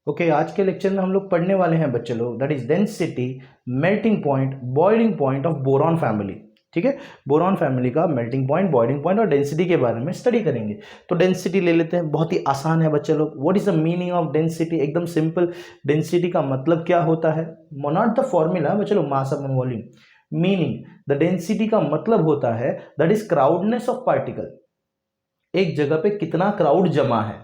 Okay आज के lecture में हम लोग पढ़ने वाले हैं बच्चे लोग that is density, melting point, boiling point of boron family. ठीक है, बोरॉन फैमिली का मेल्टिंग पॉइंट, बॉइलिंग पॉइंट और डेंसिटी के बारे में स्टडी करेंगे। तो डेंसिटी ले लेते हैं, बहुत ही आसान है बच्चे लोग। What is the meaning of density? एकदम सिंपल। डेंसिटी का मतलब क्या होता है? नॉट द फॉर्मूला बच्चे लोग, mass upon volume. Meaning, the density का मतलब होता है दैट इज क्राउडनेस ऑफ पार्टिकल। एक जगह पे कितना क्राउड जमा है।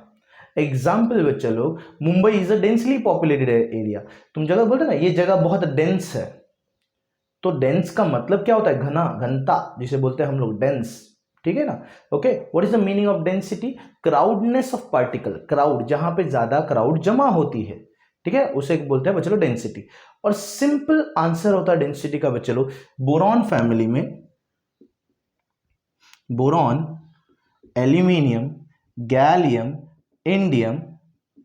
एग्जाम्पल बच्चे लोग, Mumbai is a densely populated area. तुम जगह बोल रहे ना ये जगह बहुत डेंस है, तो डेंस का मतलब क्या होता है? घना, घनता जिसे बोलते हैं हम लोग डेंस। ठीक है ना? Okay, what is the meaning of density? Crowdness of particle. Crowd, जहां पे ज्यादा क्राउड जमा होती है, ठीक है, उसे बोलते हैं बच्चे लोग डेंसिटी। और सिंपल आंसर होता है डेंसिटी का बच्चे लोग, बोरॉन फैमिली में boron, aluminium, gallium, indium,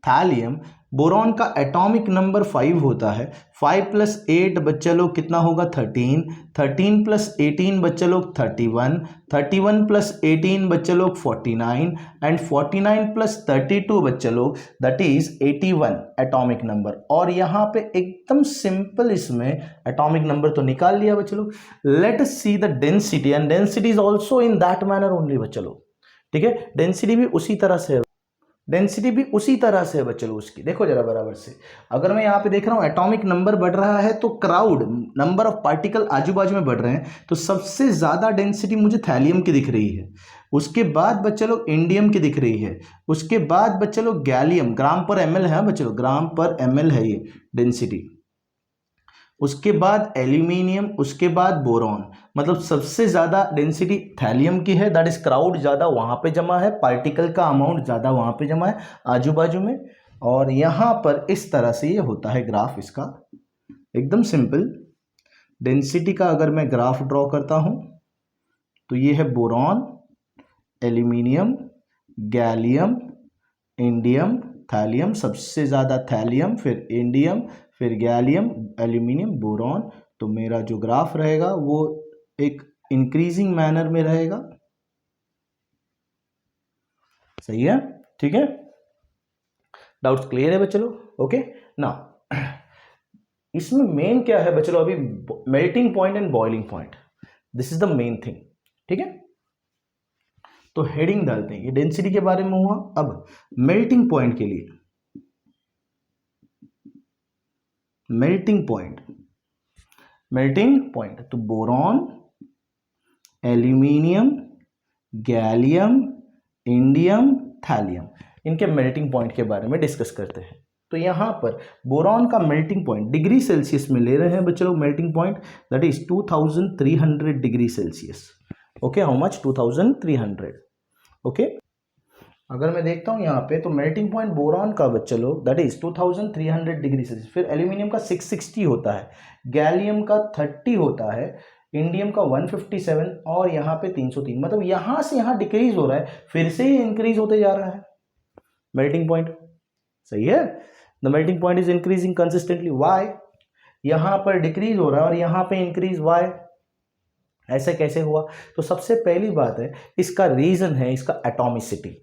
thallium. Boron का एटॉमिक नंबर 5 होता है। 5 + 8 बच्चे लोग कितना होगा? 13। 13 + 18 बच्चे लोग 31। 31 + 18 बच्चे लोग 49 एंड 49 + 32 बच्चे लोग दैट इज 81 एटॉमिक नंबर। और यहाँ पे एकदम सिंपल इसमें एटॉमिक नंबर तो निकाल लिया बच्चे लोग। Let us see the density, and density is also in that manner only बच्चे लोग। ठीक है, डेंसिटी भी उसी तरह से है, डेंसिटी भी उसी तरह से है बच्चे लोग उसकी। देखो जरा बराबर से, अगर मैं यहाँ पे देख रहा हूँ एटॉमिक नंबर बढ़ रहा है तो क्राउड, नंबर ऑफ पार्टिकल आजू बाजू में बढ़ रहे हैं, तो सबसे ज्यादा डेंसिटी मुझे थैलियम की दिख रही है। उसके बाद बच्चे लोग इंडियम की दिख रही है। उसके बाद बच्चे लोग गैलियम, ग्राम पर ml है बच्चे लोग, ग्राम पर ml है ये डेंसिटी। उसके बाद एल्यूमिनियम, उसके बाद बोरॉन। मतलब सबसे ज्यादा डेंसिटी थैलियम की है, दैट इज क्राउड ज्यादा वहां पे जमा है, पार्टिकल का अमाउंट ज्यादा वहां पे जमा है आजू बाजू में। और यहां पर इस तरह से ये होता है ग्राफ इसका, एकदम सिंपल। डेंसिटी का अगर मैं ग्राफ ड्रॉ करता हूं तो ये है boron, aluminium, gallium, indium, thallium, सबसे ज़्यादा थैलियम, फिर इंडियम, फिर गैलियम, एल्यूमिनियम, बोरॉन। तो मेरा जो ग्राफ रहेगा वो एक इंक्रीजिंग मैनर में रहेगा। सही है? ठीक है, डाउट्स क्लियर है बच्चे लोग? ओके ना, इसमें मेन क्या है बच्चे लोग? अभी melting point and boiling point, this is the main thing. ठीक है, तो हेडिंग डालते हैं, ये डेंसिटी के बारे में हुआ। अब मेल्टिंग पॉइंट के लिए, मेल्टिंग पॉइंट, मेल्टिंग पॉइंट तो boron, aluminium, gallium, indium, thallium, इनके मेल्टिंग पॉइंट के बारे में डिस्कस करते हैं। तो यहां पर बोरॉन का मेल्टिंग पॉइंट डिग्री सेल्सियस में ले रहे हैं बच्चे लोग। Melting point that is 2300 degree Celsius. Okay, how much? 2300। Okay, अगर मैं देखता हूं यहाँ पे तो मेल्टिंग पॉइंट बोरॉन का बच्चे लोग दैट इज 2300 डिग्री सेल्सियस। फिर एल्यूमिनियम का 660 होता है, गैलियम का 30 होता है, इंडियम का 157 और यहाँ पे 303। मतलब यहाँ से यहाँ डिक्रीज हो रहा है, फिर से ही इंक्रीज होते जा रहा है मेल्टिंग पॉइंट। सही है, the melting point is increasing consistently. Why? यहाँ पर डिक्रीज हो रहा है और यहाँ पे इंक्रीज, वाई? ऐसे कैसे हुआ? तो सबसे पहली बात है, इसका रीजन है इसका एटॉमिसिटी।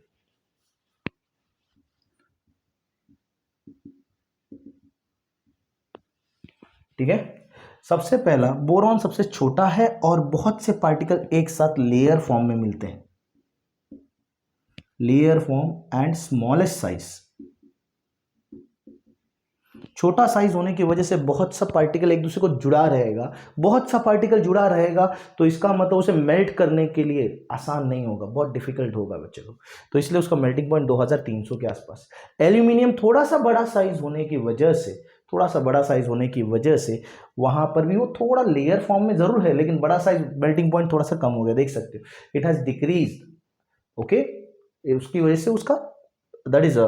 ठीक है, सबसे पहला, बोरॉन सबसे छोटा है और बहुत से पार्टिकल एक साथ लेयर फॉर्म में मिलते हैं, layer form and smallest size. छोटा साइज होने की वजह से बहुत सा पार्टिकल एक दूसरे को जुड़ा रहेगा, बहुत सा पार्टिकल जुड़ा रहेगा, तो इसका मतलब उसे मेल्ट करने के लिए आसान नहीं होगा, बहुत डिफिकल्ट होगा बच्चे को। तो इसलिए उसका मेल्टिंग पॉइंट 2300 के आसपास। एल्यूमिनियम थोड़ा सा बड़ा साइज होने की वजह से, थोड़ा सा बड़ा साइज होने की वजह से वहां पर भी वो थोड़ा लेयर फॉर्म में जरूर है, लेकिन बड़ा साइज, मेल्टिंग पॉइंट थोड़ा सा कम हो गया, देख सकते हो इट हैज डिक्रीज। ओके, उसकी वजह से उसका दैट इज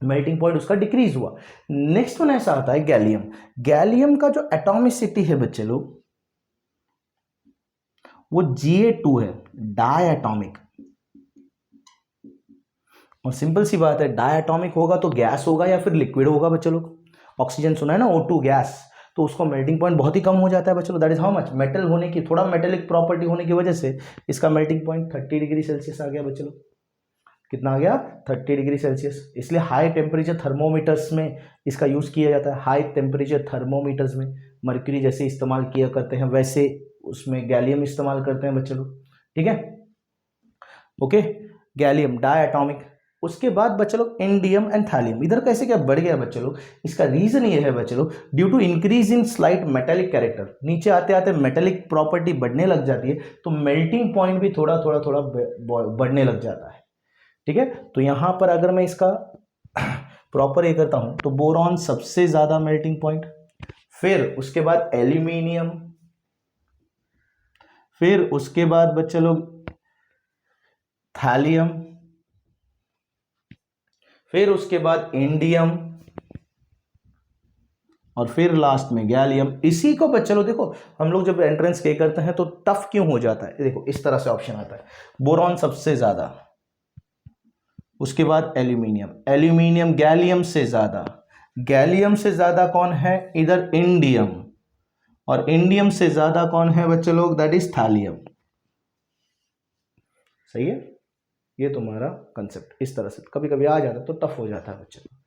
मेल्टिंग पॉइंट उसका डिक्रीज हुआ। नेक्स्ट वन ऐसा आता है गैलियम। गैलियम का जो एटॉमिसिटी है बच्चे लोग वो Ga2 है, डाई एटॉमिक। और सिंपल सी बात है, डाई एटॉमिक होगा तो गैस होगा या फिर लिक्विड होगा बच्चे लोग। ऑक्सीजन सुना है ना, O2 गैस, तो उसका मेल्टिंग पॉइंट बहुत ही कम हो जाता है बच्चे लोग। That is how much? Metal होने की, थोड़ा मेटेलिक प्रॉपर्टी होने की वजह से इसका मेल्टिंग पॉइंट 30 डिग्री सेल्सियस आ गया बच्चे लोग। कितना आ गया 30 डिग्री सेल्सियस। इसलिए हाई टेम्परेचर थर्मोमीटर्स में इसका यूज़ किया जाता है। हाई टेम्परेचर थर्मोमीटर्स में मर्क्यूरी जैसे इस्तेमाल किया करते हैं वैसे उसमें गैलियम इस्तेमाल करते हैं बच्चे लोग, ठीक है। Okay, gallium diatomic. उसके बाद बच्चे लोग इंडियम एंड थैलियम। इधर कैसे क्या बढ़ गया बच्चे लोग, इसका रीजन ये है बच्चे लोग, due to increase in slight metallic character. नीचे आते आते मेटेलिक प्रॉपर्टी बढ़ने लग जाती है तो मेल्टिंग पॉइंट भी थोड़ा थोड़ा थोड़ा बढ़ने लग जाता है, ठीक है। तो यहां पर अगर मैं इसका प्रॉपर ये करता हूं तो बोरॉन सबसे ज्यादा मेल्टिंग पॉइंट, फिर उसके बाद एल्यूमिनियम, फिर उसके बाद बच्चे लोग थैलियम, फिर उसके बाद इंडियम और फिर लास्ट में गैलियम। इसी को बच्चे लोग देखो, हम लोग जब एंट्रेंस के करते हैं तो टफ क्यों हो जाता है, देखो इस तरह से ऑप्शन आता है, बोरॉन सबसे ज्यादा, उसके बाद एल्यूमिनियम, एल्यूमिनियम गैलियम से ज्यादा, गैलियम से ज्यादा कौन है इधर इंडियम, और इंडियम से ज्यादा कौन है बच्चे लोग, दैट इज थैलियम। सही है, ये तुम्हारा कंसेप्ट इस तरह से कभी कभी आ जाता है तो टफ हो जाता है बच्चे लोग,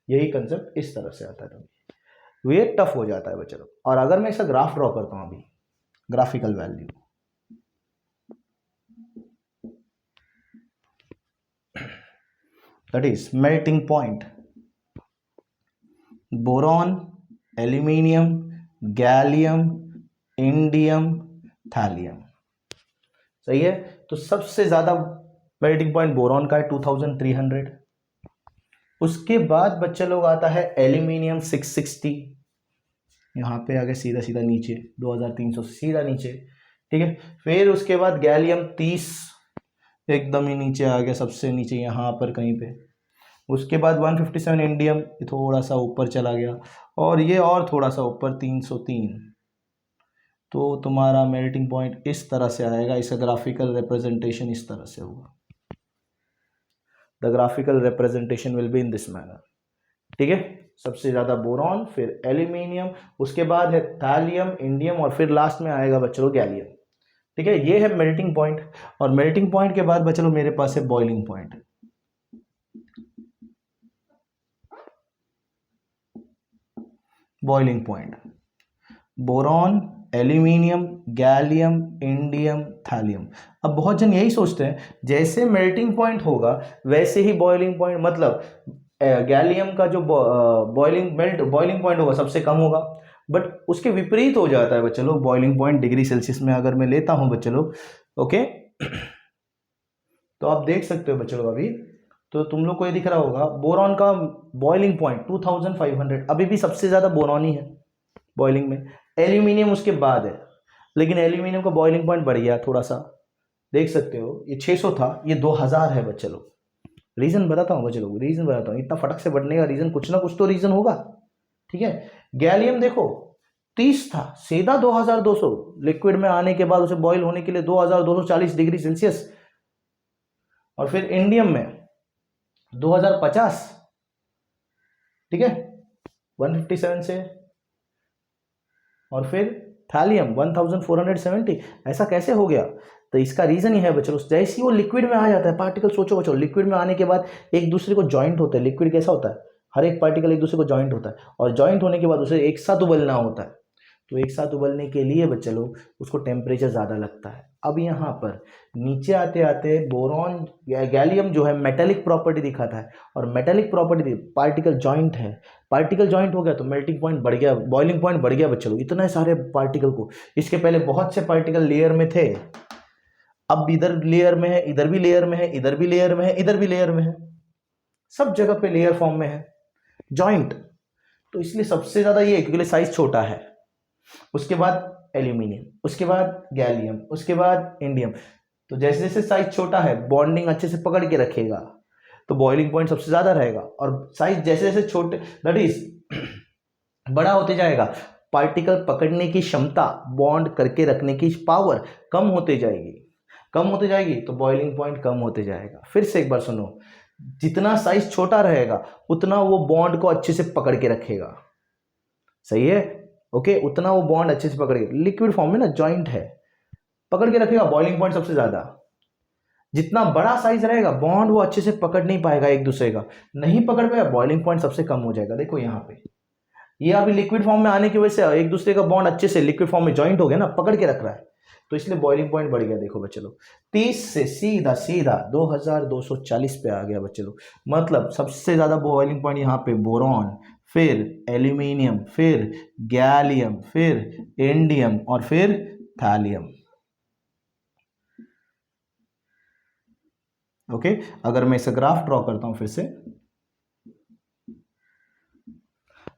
यही कंसेप्ट इस तरह से आता है तो ये टफ हो जाता है बच्चे लोग। और अगर मैं इसका ग्राफ ड्रॉ करता हूं अभी, graphical value, that is melting point, boron, aluminium, gallium, indium, thallium. सही है, तो सबसे ज्यादा मेल्टिंग पॉइंट बोरॉन का है 2300। उसके बाद बच्चे लोग आता है एल्यूमिनियम 660, यहां पे आ गया सीधा सीधा नीचे 2300 सीधा नीचे, ठीक है। फिर उसके बाद गैलियम 30 एकदम ही नीचे आ गया, सबसे नीचे यहां पर कहीं पे। उसके बाद 157 इंडियम, थोड़ा सा ऊपर चला गया, और ये और थोड़ा सा ऊपर 303। तो तुम्हारा मेल्टिंग पॉइंट इस तरह से आएगा, इसका ग्राफिकल रिप्रेजेंटेशन इस तरह से होगा। The graphical representation will be in this manner, ठीक है। सबसे ज्यादा बोरॉन, फिर एल्यूमिनियम, उसके बाद है थैलियम, इंडियम, और फिर लास्ट में आएगा बच्चों गैलियम, ठीक है। ये है मेल्टिंग पॉइंट, और मेल्टिंग पॉइंट के बाद बच्चों मेरे पास है boiling point. Boiling point, boron, aluminium, gallium, indium, thallium. अब बहुत जन यही सोचते हैं जैसे मेल्टिंग पॉइंट होगा वैसे ही बॉइलिंग पॉइंट, मतलब गैलियम का जो बॉइलिंग पॉइंट होगा सबसे कम होगा, बट उसके विपरीत हो जाता है बच्चे लोग। बॉइलिंग पॉइंट डिग्री सेल्सियस में अगर मैं लेता हूं बच्चे लोग, ओके, तो आप देख सकते हो बच्चे लोग अभी, तो तुम लोग को ये दिख रहा होगा बोरॉन का बॉइलिंग पॉइंट 2500, अभी भी सबसे ज्यादा बोरॉन ही है बॉइलिंग में। एल्यूमिनियम उसके बाद है, लेकिन एल्यूमिनियम का बॉइलिंग पॉइंट बढ़ गया थोड़ा सा, देख सकते हो ये 600 था, ये 2000 है बच्चे लोग। रीजन बताता हूँ बच्चे लोग, रीजन बताता हूँ, इतना फटक से बढ़ने का रीजन कुछ ना कुछ तो रीजन होगा, ठीक है। गैलियम देखो 30 था, सीधा 2200, लिक्विड में आने के बाद उसे बॉईल होने के लिए 2240 डिग्री सेल्सियस, और फिर इंडियम में 2050, ठीक है, 157 से, और फिर थैलियम 1470। ऐसा कैसे हो गया, तो इसका रीजन ही है बच्चों, जैसे ही वो लिक्विड में आ जाता है पार्टिकल, सोचो बच्चों लिक्विड में आने के बाद एक दूसरे को जॉइंट होते हैं। लिक्विड कैसा होता है, हर एक पार्टिकल एक दूसरे को जॉइंट होता है, और जॉइंट होने के बाद उसे एक साथ उबलना होता है। तो एक साथ उबलने के लिए बच्चे लोग उसको टेम्परेचर ज़्यादा लगता है। अब यहाँ पर नीचे आते आते बोरॉन गैलियम जो है मेटेलिक प्रॉपर्टी दिखाता है, और मेटेलिक प्रॉपर्टी पार्टिकल जॉइंट है, पार्टिकल जॉइंट हो गया तो मेल्टिंग पॉइंट बढ़ गया, बॉइलिंग पॉइंट बढ़ गया बच्चे लोग। इतने सारे पार्टिकल को, इसके पहले बहुत से पार्टिकल लेयर में थे, अब इधर लेयर में है, इधर भी लेयर में है, इधर भी लेयर में है, इधर भी लेयर में है, सब जगह पे लेयर फॉर्म में है जॉइंट। तो इसलिए सबसे ज्यादा ये क्योंकि साइज छोटा है। उसके बाद एल्यूमिनियम, उसके बाद गैलियम, उसके बाद इंडियम। तो जैसे जैसे साइज छोटा है बॉन्डिंग अच्छे से पकड़ के रखेगा तो बॉइलिंग पॉइंट सबसे ज्यादा रहेगा, और साइज जैसे जैसे छोटे दैट इज बड़ा होते जाएगा, पार्टिकल पकड़ने की क्षमता, बॉन्ड करके रखने की पावर कम होते जाएगी, कम होते जाएगी तो बॉइलिंग पॉइंट कम होते जाएगा। फिर से एक बार सुनो, जितना साइज छोटा रहेगा उतना वो बॉन्ड को अच्छे से पकड़ के रखेगा, सही है, ओके, उतना वो बॉन्ड अच्छे से पकड़ के, लिक्विड फॉर्म में ना जॉइंट है, पकड़ के रखेगा, बॉइलिंग पॉइंट सबसे ज्यादा। जितना बड़ा साइज रहेगा बॉन्ड वो अच्छे से पकड़ नहीं पाएगा एक दूसरे का, नहीं पकड़ पाएगा, बॉइलिंग पॉइंट सबसे कम हो जाएगा। देखो यहाँ पे ये अभी लिक्विड फॉर्म में आने की वजह से एक दूसरे का बॉन्ड अच्छे से लिक्विड फॉर्म में ज्वाइंट हो गया ना, पकड़ के रख रहा है, तो इसलिए बॉइलिंग पॉइंट बढ़ गया। देखो बच्चे लोग 30 से सीधा सीधा 2240 पे आ गया बच्चे लोग। मतलब सबसे ज्यादा बॉइलिंग पॉइंट यहाँ पे बोरॉन, फिर एल्यूमिनियम, फिर गैलियम, फिर इंडियम और फिर थैलियम। ओके अगर मैं इसे ग्राफ ड्रॉ करता हूं फिर से,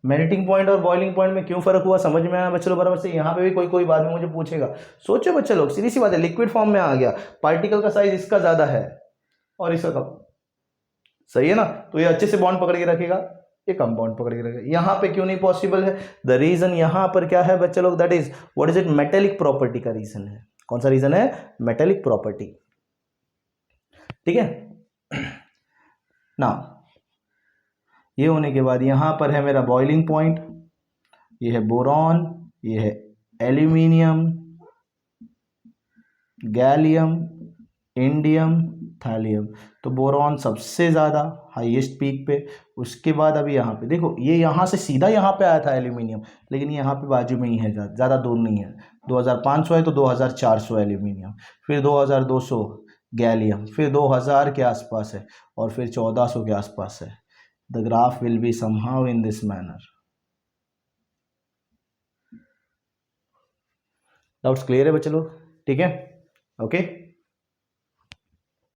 मेल्टिंग पॉइंट और बॉइलिंग पॉइंट में क्यों फर्क हुआ समझ में आया बच्चों बराबर से। यहाँ पे भी कोई कोई बाद में मुझे पूछेगा, सोचो बच्चे लोग, सीधी सी बात है, लिक्विड फॉर्म में आ गया, पार्टिकल का साइज इसका ज्यादा है और इसका कम, सही है ना, तो ये अच्छे से बॉन्ड पकड़ के रखेगा, ये कम बॉन्ड पकड़ के रखेगा। यहाँ पे क्यों नहीं पॉसिबल है, द रीजन यहाँ पर क्या है बच्चे लोग, that is what is it, metallic property का रीजन है। कौन सा रीजन है, मेटेलिक प्रॉपर्टी, ठीक है ना। ये होने के बाद यहाँ पर है मेरा बॉइलिंग पॉइंट, ये है बोरॉन, ये है एल्यूमिनियम, गैलियम, इंडियम, थैलियम। तो बोरॉन सबसे ज़्यादा हाईएस्ट पीक पे, उसके बाद अभी यहाँ पे देखो, ये यहाँ से सीधा यहाँ पे आया था एल्यूमिनियम, लेकिन यहाँ पे बाजू में ही है, ज़्यादा दूर नहीं है। 2500 है तो 2400 एल्यूमिनियम, फिर 2200 गैलियम, फिर 2000 के आसपास है और फिर 1400 के आसपास है। The graph will be somehow in this manner. Doubts clear है बच्चे लोग, ठीक है, ओके।